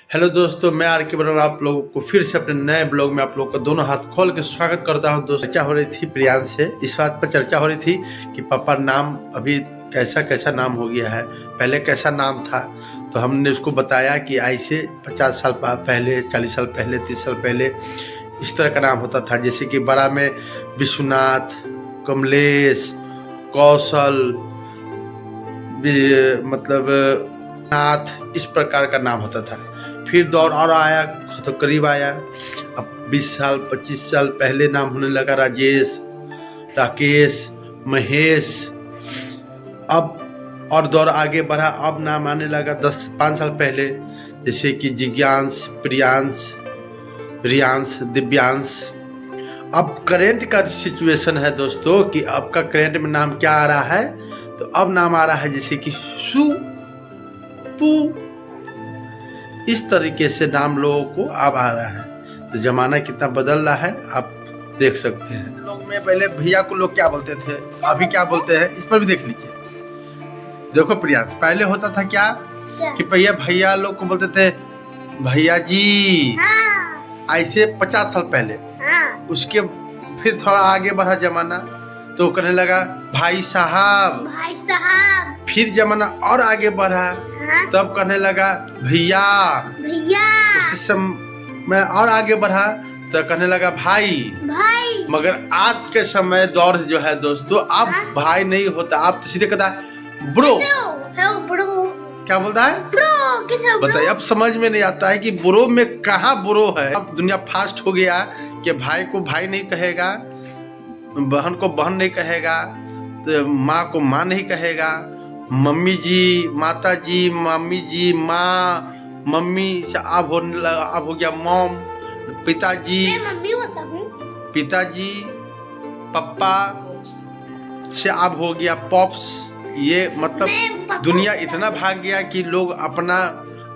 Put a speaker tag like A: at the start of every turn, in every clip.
A: Hello दोस्तों, मैं are के बराबर आप लोगों को फिर से अपने नए ब्लॉग में आप लोगों का दोनों हाथ खोल के स्वागत करता हूं। दोस्तों, चर्चा हो रही थी प्रियांश से, इस बात पर चर्चा हो रही थी कि पापा नाम अभी कैसा कैसा नाम हो गया है, पहले कैसा नाम था। तो हमने उसको बताया कि ऐसे 50 साल पहले, 40 साल पहले, 30 साल पहले इस तरह का नाम होता था। जैसे कि बड़ा में विश्वनाथ, कमलेश, कौशल, मतलब नाथ, इस प्रकार का नाम होता था। फिर दौर और आया तो करीब आया, अब 20 साल 25 साल पहले नाम होने लगा राजेश, राकेश, महेश। अब और दौर आगे बढ़ा, अब नाम आने लगा 5 साल पहले, जैसे कि जिज्ञांश, प्रियांश, रियांश, दिव्यांश। अब करेंट का सिचुएशन है दोस्तों कि अब का करेंट में नाम क्या आ रहा है, तो अब नाम आ रहा है जैसे कि सु, पू, इस तरीके से नाम लोगों को अब आ रहा है। तो जमाना कितना बदल रहा है आप देख सकते हैं। लोग में पहले भैया को लोग क्या बोलते थे, अभी क्या बोलते हैं, इस पर भी देख लीजिए। देखो प्रियांश, पहले होता था क्या कि भैया लोग को बोलते थे भैया जी, ऐसे 50 साल पहले। उसके फिर थोड़ा आगे बढ़ा जमाना तो कहने लगा भाई साहब,
B: भाई साहब।
A: फिर जमाना और आगे बढ़ा तब कहने लगा भैया,
B: भैया।
A: उस समय और आगे बढ़ा तो कहने लगा भाई,
B: भाई।
A: मगर आज के समय दौर जो है दोस्तों, अब भाई नहीं होता, आप तो सीधे कहता है ब्रो।
B: ब्रो
A: क्या बोलता है
B: ब्रो? किसे ब्रो?
A: बताइए, अब समझ में नहीं आता है कि ब्रो में कहाँ ब्रो है। अब दुनिया फास्ट हो गया कि भाई को भाई नहीं कहेगा, बहन को बहन नहीं कहेगा, तो माँ को माँ नहीं कहेगा, मम्मी जी, माता जी, मम्मी जी, माँ, मम्मी से अब हो गया मॉम, पिताजी,
B: मैं मम्मी होता हूँ,
A: पिताजी, पापा से अब हो गया पॉप्स। ये मतलब दुनिया इतना भाग गया कि लोग अपना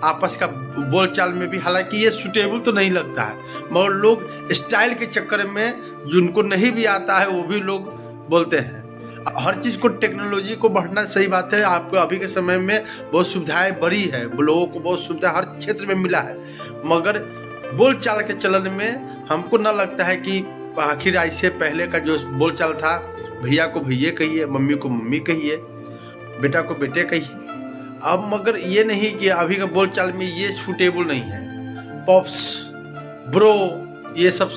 A: आपस का बोलचाल में भी, हालांकि ये सुटेबल तो नहीं लगता है, मगर लोग स्टाइल के चक्कर में जिनको नहीं भी आता है वो भी लोग बोलते हैं। हर चीज़ को, टेक्नोलॉजी को बढ़ना सही बात है। आपको अभी के समय में बहुत सुविधाएं बढ़ी है, लोगों को बहुत सुविधा हर क्षेत्र में मिला है, मगर बोलचाल के चलन में हमको न लगता है कि आखिर ऐसे पहले का जो बोलचाल था, भैया को भैया कहिए, मम्मी को मम्मी कहिए, बेटा को बेटे कहिए। अब मगर ये नहीं कि अभी का बोलचाल में ये सूटेबल नहीं है। पॉप्स, ब्रो, ये सब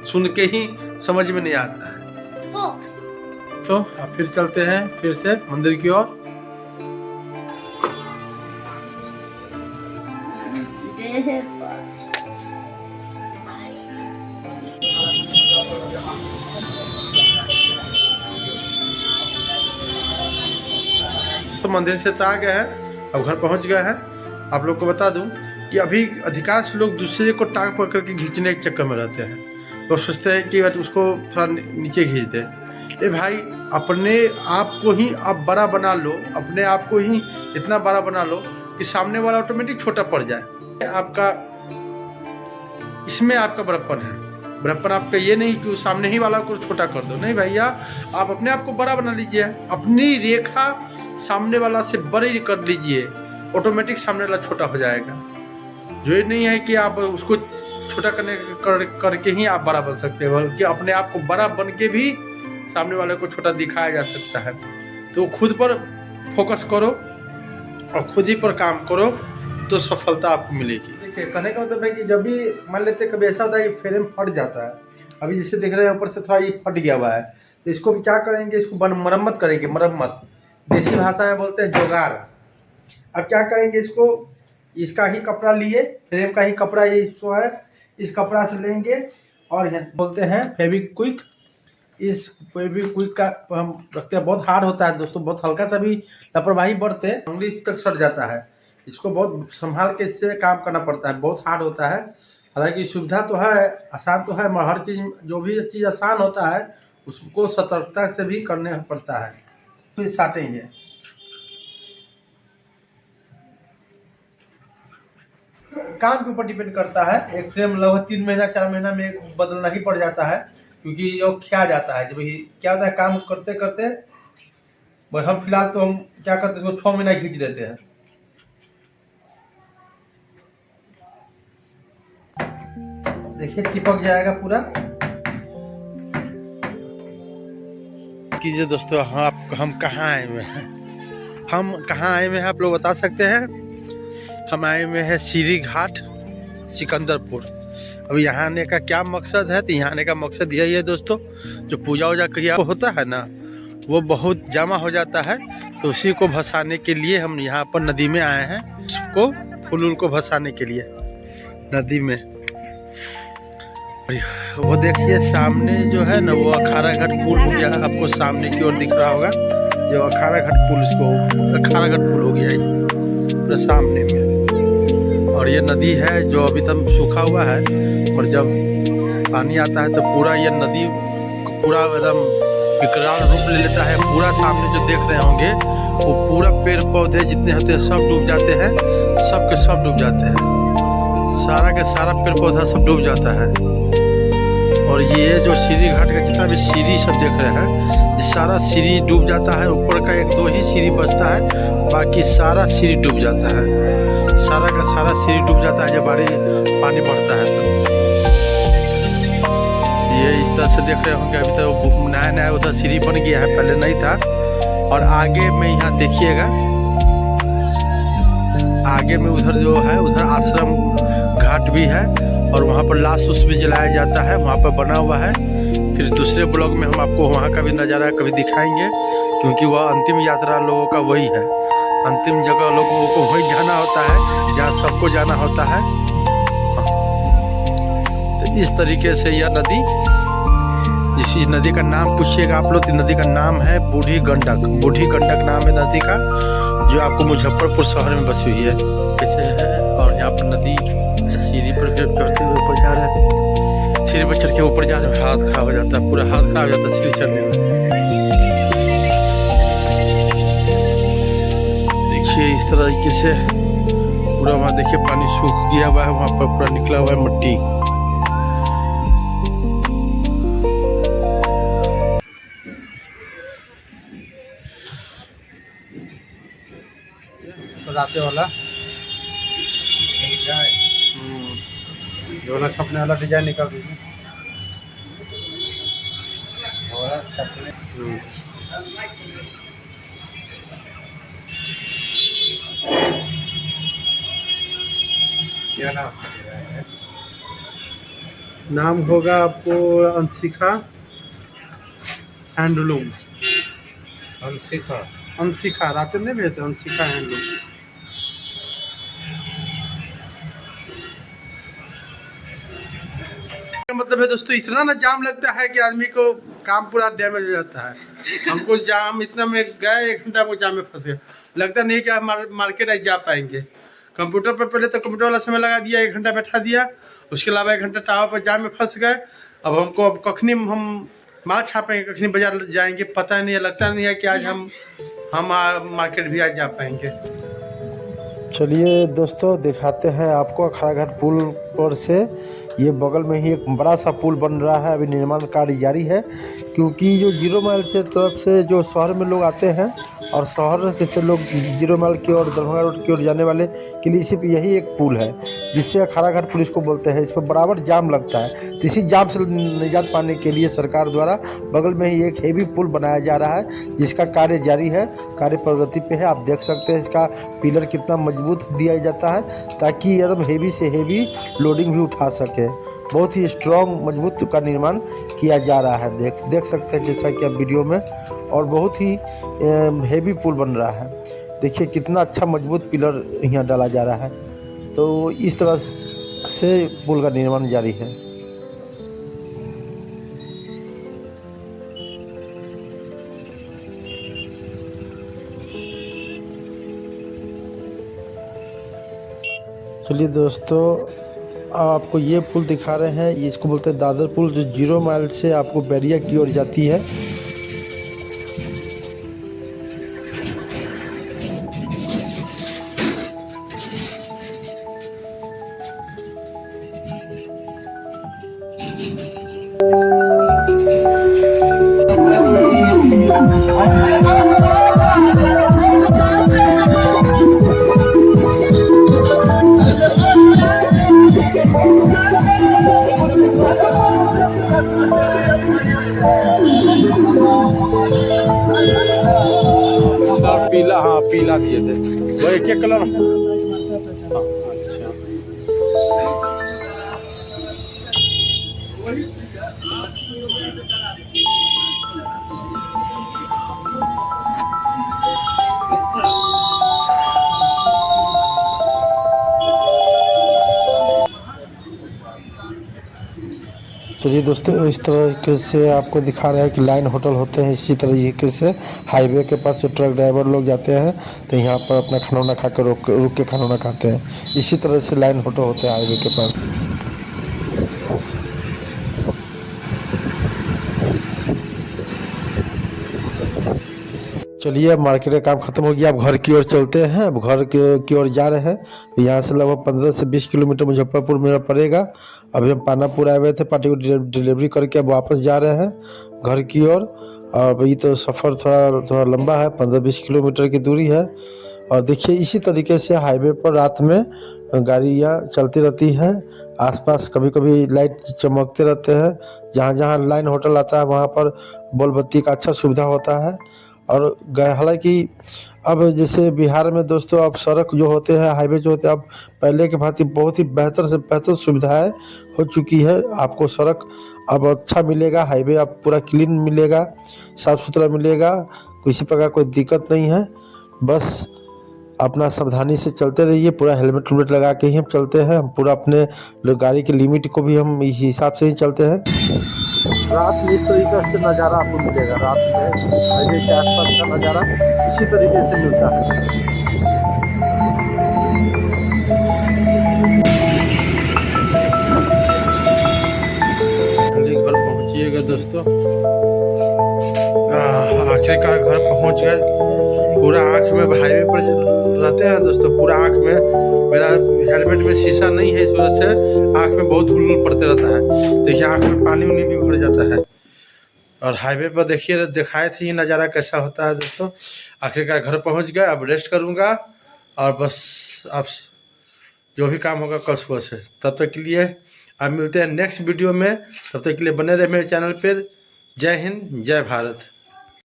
A: सुन के ही समझ में नहीं आता है।
B: पॉप्स।
A: तो अब फिर चलते हैं फिर से मंदिर की ओर। तो मंदिर से तो आ गए हैं, अब घर पहुंच गए हैं। आप लोग को बता दूं कि अभी अधिकांश लोग दूसरे को टांग पकड़ के खींचने के चक्कर में रहते हैं। तो सोचते हैं कि उसको थोड़ा नीचे खींच दे। ए भाई, अपने आप को ही आप बड़ा बना लो, अपने आप को ही इतना बड़ा बना लो कि सामने वाला ऑटोमेटिक छोटा पड़ जाए। आपका इसमें आपका बड़प्पन है। बड़प्पन आपका ये नहीं कि सामने ही वाला को छोटा कर दो, नहीं भैया, आप अपने आप को बड़ा बना लीजिए, अपनी रेखा सामने वाला से बड़ी कर लीजिए, ऑटोमेटिक सामने वाला छोटा हो जाएगा। जो ये नहीं है कि आप उसको छोटा करके ही आप बड़ा बन सकते हो, बल्कि अपने आप को बड़ा बन के भी सामने वाले को छोटा दिखाया जा सकता है। तो खुद पर फोकस करो और खुद ही पर काम करो तो सफलता आपको मिलेगी। देखिए, कहने का मतलब है कि जब भी मान लेते कभी ऐसा होता है कि फ्रेम फट जाता है, अभी जैसे देख रहे हैं ऊपर से थोड़ा ये फट गया हुआ है, तो इसको हम क्या करेंगे, इसको मरम्मत करेंगे। मरम्मत देसी भाषा में बोलते हैं जुगाड़। अब क्या करेंगे, इसको इसका ही कपड़ा लिए, फ्रेम का ही कपड़ा ये जो है, इस कपड़ा से लेंगे और बोलते हैं फेविक्विक। इस फेविक्विक का हम रखते हैं, बहुत हार्ड होता है दोस्तों, बहुत हल्का सा भी लापरवाही बढ़ते उंगली तक सट जाता है। इसको बहुत संभाल के इससे काम करना पड़ता है, बहुत हार्ड होता है। हालांकि सुविधा तो है, आसान तो है, मगर हर चीज़, जो भी चीज़ आसान होता है उसको सतर्कता से भी करने पड़ता है। फिर साटेंगे। काम के ऊपर डिपेंड करता है। एक फ्रेम लगभग 3 महीना 4 महीना में एक बदलना ही पड़ जाता है, क्योंकि ये खिया जाता है। जब क्या होता है, काम करते करते, बस हम फिलहाल तो हम क्या करते हैं, इसको 6 महीना खींच देते हैं। देखिए चिपक जाएगा पूरा। कीजिए दोस्तों, हम कहाँ आए हुए हैं, हम कहाँ आए हुए हैं आप लोग बता सकते हैं? हम आए हुए हैं सीरी घाट सिकंदरपुर। अब यहाँ आने का क्या मकसद है? तो यहाँ आने का मकसद यही है दोस्तों, जो पूजा वूजा क्रिया होता है ना, वो बहुत जमा हो जाता है, तो उसी को भसाने के लिए हम यहाँ पर नदी में आए हैं, उसको फूल को भसाने के लिए नदी में। वो देखिए सामने जो है ना, वो अखाड़ा घाट पुल हो गया, आपको सामने की ओर दिख रहा होगा जो अखाड़ा घाट पुल, इसको अखाड़ा घाट पुल हो गया ये पूरा सामने में। और ये नदी है जो अभी तक सूखा हुआ है, और जब पानी आता है तो पूरा ये नदी पूरा एकदम विकराल रूप ले लेता है। पूरा सामने जो देख रहे होंगे वो पूरा पेड़ पौधे जितने होते हैं सब डूब जाते हैं, सब के सब डूब जाते हैं, सारा के सारा पेड़ पौधा सब डूब जाता है। और ये जो सीरी घाट का जितना भी सीरी सब देख रहे हैं, ये सारा सीरी डूब जाता है। ऊपर का 1-2 ही सीरी बचता है, बाकी सारा सीरी डूब जाता है, सारा का सारा सीरी डूब जाता है जब पानी बढ़ता है तो। ये इस तरह से देख रहे होंगे, अभी तो नया नया उधर सीरी बन गया है, पहले नहीं था। और आगे में यहाँ देखिएगा, आगे में उधर जो है उधर आश्रम घाट भी है, और वहाँ पर लाश उस भी जलाया जाता है, वहाँ पर बना हुआ है। फिर दूसरे ब्लॉग में हम आपको वहाँ का भी नज़ारा कभी दिखाएंगे, क्योंकि वह अंतिम यात्रा लोगों का वही है, अंतिम जगह लोगों को वही जाना होता है जहाँ सबको जाना होता है। तो इस तरीके से यह नदी, जिस नदी का नाम पूछिएगा आप लोग, नदी का नाम है बूढ़ी गंडक। बूढ़ी गंडक नाम है नदी का, जो आपको मुजफ्फरपुर शहर में बसी हुई है कैसे है। और यहाँ पर नदी सीढ़ी पर चढ़ते हुए ऊपर जा रहे हैं, सीढ़ी पर चढ़ के ऊपर जा रहे हैं, हाथ खराब हो जाता है, पूरा हाथ खराब हो जाता है सीढ़ी चढ़ने में। देखिए इस तरीके से पूरा वहाँ देखिए पानी सूख गया हुआ है, वहाँ पर पूरा निकला हुआ है मिट्टी। राते वाला झोला छपने वाला डिजाइन निकाल दीजिए। क्या नाम होगा आपको? अंशिका हैंडलूम। अंशिका रात में नहीं भेजते, अंशिका हैंडलूम। मतलब है दोस्तों, इतना ना जाम लगता है कि आदमी को काम पूरा डैमेज हो जाता है। हमको जाम इतना में गए, 1 घंटा वो जाम में फंस गए, लगता नहीं कि आप मार्केट आज जा पाएंगे। कंप्यूटर पर पहले तो कंप्यूटर वाला समय लगा दिया, 1 घंटा बैठा दिया, उसके अलावा 1 घंटा टावर पर जाम में फंस गए। अब हमको अब कखनी हम माल छापेंगे, कखनी बाजार जाएंगे, पता नहीं है, लगता नहीं है कि आज हम मार्केट भी आज जा पाएंगे। चलिए दोस्तों दिखाते हैं आपको अखाड़ा घाट पुल पर से। ये बगल में ही एक बड़ा सा पुल बन रहा है, अभी निर्माण कार्य जारी है, क्योंकि जो 0 माइल से तरफ से जो शहर में लोग आते हैं और शहर से लोग 0 माइल की ओर दरभंगा रोड की ओर जाने वाले के लिए सिर्फ यही एक पुल है, जिससे अखाड़ा घाट पुल इसको बोलते हैं। इस पर बराबर जाम लगता है, तो इसी जाम से निजात पाने के लिए सरकार द्वारा बगल में ही एक हेवी पुल बनाया जा रहा है, जिसका कार्य जारी है, कार्य प्रगति पे है। आप देख सकते हैं इसका पिलर कितना मजबूत दिया जाता है, ताकि एकदम हेवी से हेवी लोडिंग भी उठा सके। बहुत ही स्ट्रॉन्ग मजबूत का निर्माण किया जा रहा है, देख सकते हैं जैसा कि आप वीडियो में। और बहुत ही हेवी पुल बन रहा है, देखिए कितना अच्छा मजबूत पिलर यहाँ डाला जा रहा है। तो इस तरह से पुल का निर्माण जारी है। चलिए दोस्तों, आपको ये पुल दिखा रहे हैं, इसको बोलते हैं दादर पुल, जो 0 माइल से आपको बैरिया की ओर जाती है। पीला, हाँ पीला दिए थे वो एक एक कलर। हाँ, अच्छा
C: चलिए दोस्तों, इस तरीके से आपको दिखा रहा है कि लाइन होटल होते हैं। इसी तरीके से हाईवे के पास जो ट्रक ड्राइवर लोग जाते हैं तो यहाँ पर अपना खाना वाना खा कर रुक के खाना वाना खाते हैं। इसी तरह से लाइन होटल होते हैं हाईवे के पास। चलिए, अब मार्केट का काम खत्म हो गया, अब घर की ओर चलते हैं। अब घर की ओर जा रहे हैं। तो यहाँ से लगभग 15 से 20 किलोमीटर मुजफ्फरपुर मेरा पड़ेगा। अभी हम पानापुर आए हुए थे, पार्टी को डिलीवरी करके अब वापस जा रहे हैं घर की ओर। और अभी तो सफ़र थोड़ा लंबा है, 15-20 किलोमीटर की दूरी है। और देखिए, इसी तरीके से हाईवे पर रात में गाड़ियाँ चलती रहती हैं। आसपास कभी कभी लाइट चमकते रहते हैं। जहाँ जहाँ लाइन होटल आता है वहाँ पर बॉल बत्ती का अच्छा सुविधा होता है। और हालांकि अब जैसे बिहार में दोस्तों, अब सड़क जो होते हैं, हाईवे जो होते हैं, अब पहले के भांति बहुत ही बेहतर से बेहतर सुविधाएं हो चुकी है। आपको सड़क अब अच्छा मिलेगा, हाईवे अब पूरा क्लीन मिलेगा, साफ़ सुथरा मिलेगा, किसी प्रकार कोई दिक्कत नहीं है। बस अपना सावधानी से चलते रहिए, पूरा हेलमेट लगा के ही हम चलते हैं। हम पूरा अपने गाड़ी की लिमिट को भी हम इस हिसाब से ही चलते हैं। रात में इस तरीके से नज़ारा आपको मिलेगा। रात में हाईवे के आसपास का नज़ारा इसी तरीके से मिलता है।
A: घर पहुंचिएगा दोस्तों। आखिरकार घर पहुंच गए। पूरा आँख में हाईवे पर रहते हैं दोस्तों, पूरा आँख में, मेरा हेलमेट में शीशा नहीं है, इस वजह से आँख में बहुत हुल पड़ते रहता है। देखिए आँख में पानी उनी भी भर जाता है। और हाईवे पर देखिए, दिखाए थे ये नज़ारा कैसा होता है दोस्तों। आखिरकार घर पहुंच गए, अब रेस्ट करूंगा और बस अब जो भी काम होगा कल सुबह से। तब तक के लिए अब मिलते हैं नेक्स्ट वीडियो में। तब तक के लिए बने रहे मेरे चैनल पर। जय हिंद, जय भारत।